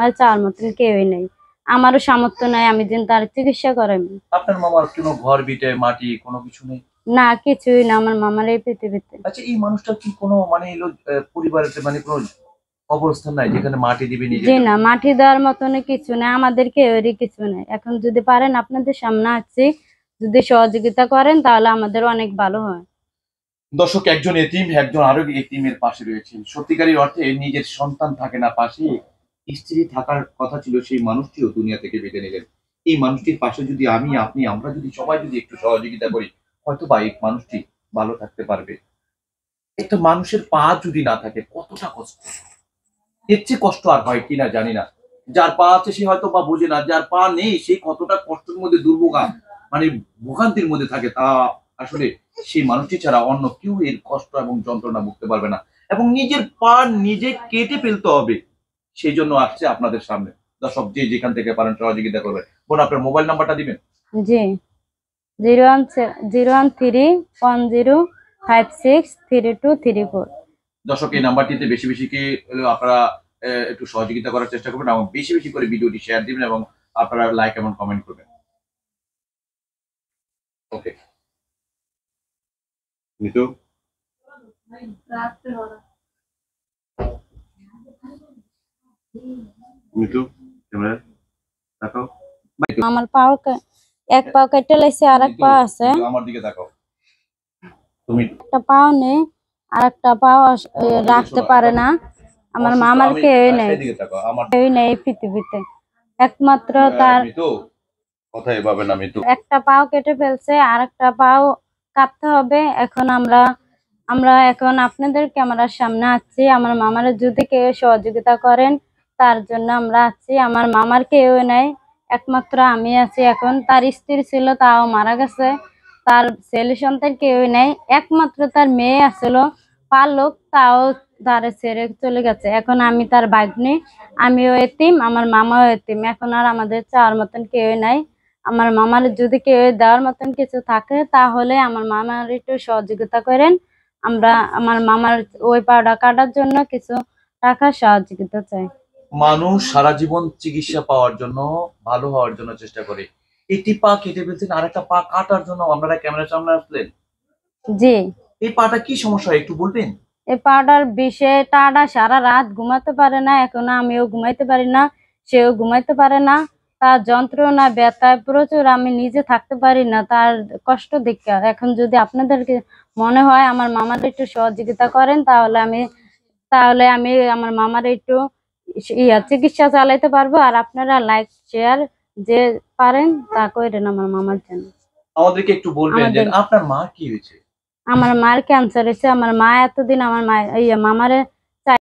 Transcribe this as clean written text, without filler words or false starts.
আর চাওয়ার মতন কেউই নেই, আমারও সামর্থ্য নাই আমি যেন তার চিকিৎসা করাবো। আপনার মামার কোনো ঘর বিটে মাটি কোনো কিছু নেই? না, কিছুই না আমার মামার এই পৃথিবীতে। আচ্ছা, এই মানুষটা কি কোনো মানে এলো পরিবারের মানে কোনো অবস্থান নাই যেখানে মাটি দিবে নিজে? জি না, মাটি দেওয়ার মতন কিছু নেই, আমাদের কেউরই কিছু নেই। এখন যদি পারেন আপনাদের সামনে আসছি, যদি সহযোগিতা করেন তাহলে আমাদের অনেক ভালো হয়। দর্শক, একজন এতিম একজন আরো এতিমের পাশে রয়েছেন। সত্যিকারের অর্থে নিজের সন্তান থাকে না পাশে, স্ত্রী থাকার কথা ছিল, সেই মানুষটিও দুনিয়া থেকে বিদায় নিলেন। এই মানুষটির পাশে যদি আমি আপনি আমরা যদি সবাই যদি একটু সহযোগিতা করি, হয়তো বা এই মানুষটি ভালো থাকতে পারবে। একটা মানুষের পা যদি না থাকে কতটা কষ্ট, এর চেয়ে কষ্ট আর হয় কিনা জানি না। যার পা আছে সে হয়তো বা বোঝে না, যার পা নেই সে কতটা কষ্টের মধ্যে দুর্ভোগা মানে ভোগান্তির মধ্যে থাকে, তা আসলে সেই মানুষটি ছাড়া অন্য কেউ এর কষ্ট এবং যন্ত্রণা ভুগতে পারবে না। এবং নিজের পা নিজে কেটে ফেলতে হবে, সেই জন্য আসছে আপনাদের সামনে। দর্শক, যে যেখান থেকে পারেন সহযোগিতা করবেন। বোন, আপনার মোবাইল নাম্বারটা দিবেন? জি, 013563234। দর্শক, এই নাম্বারটিতে বেশি বেশি কি আপনারা একটু সহযোগিতা করার চেষ্টা করবেন এবং বেশি বেশি করে ভিডিওটি শেয়ার দিবেন এবং আপনারা লাইক এবং কমেন্ট করবেন। ওকে মিতু, মিতু ক্যামেরা তাকাও। আমার পাও এক পাও কেটে লাইছে, আর এক পা আছে। আমার দিকে তাকাও। তুমি একটা পাও নেই, আর একটা পাও রাখতে পারে না। আমার মামার কেউই নেই, কেউই নেই পৃথিবীতে, একমাত্র তার। মিতু, কথা এভাবে না মিতু। একটা পাও কেটে ফেলছে, আর একটা পাও কাটতে হবে। এখন আমরা আমরা এখন আপনাদের ক্যামেরার সামনে আছি। আমার মামার যদি কেউ সহযোগিতা করেন তার জন্য আমরা আছি। আমার মামার কেউ নেই, একমাত্র আমি আছি। এখন তার স্ত্রী ছিল, তাও মারা গেছে। তার ছেলে সন্তান কেউ নেই, একমাত্র তার মেয়ে আসছিল পালক, তাও তার ছেড়ে চলে গেছে। এখন আমি তার ভাগ্নি, আমিও এতিম, আমার মামাও এতিম। এখন আর আমাদের চাওয়ার মতন কেউ নাই। আমার মামার যদি কেউ দেওয়ার মতন কিছু থাকে তাহলে আমার মামার একটু সহযোগিতা করেন। আমরা আমার মামার ওই পাউডার কাটার জন্য কিছু টাকা সহযোগিতা চাই। মানুষ সারা জীবন চিকিৎসা পাওয়ার জন্য, ভালো হওয়ার জন্য চেষ্টা করে। একটি পা কেটে ফেলছেন, আরেকটা পা কাটার জন্য আপনারা ক্যামেরার সামনে আসলেন। জি, এই পাটা কি সমস্যা একটু বলবেন? এই পাউডার বিষে টাটা সারা রাত ঘুমাতে পারে না। এখন আমিও ঘুমাইতে পারি না, সেও ঘুমাইতে পারে না। তার যন্ত্রণা ব্যথায় প্রচুর, আমি নিজে থাকতে পারি না তার কষ্ট দেখে। এখন যদি আপনাদেরকে মনে হয় আমার মামার একটু সহযোগিতা করেন তাহলে আমি আমার মামার একটু চিকিৎসা চালাইতে পারবো। আর আপনারা লাইক শেয়ার যে পারেন তা করেন আমার মামার জন্য। আমাদেরকে একটু বলবেন যে আপনার মা কি হয়েছে? আমার মার ক্যান্সার হয়েছে। আমার মা এতদিন আমার মামারে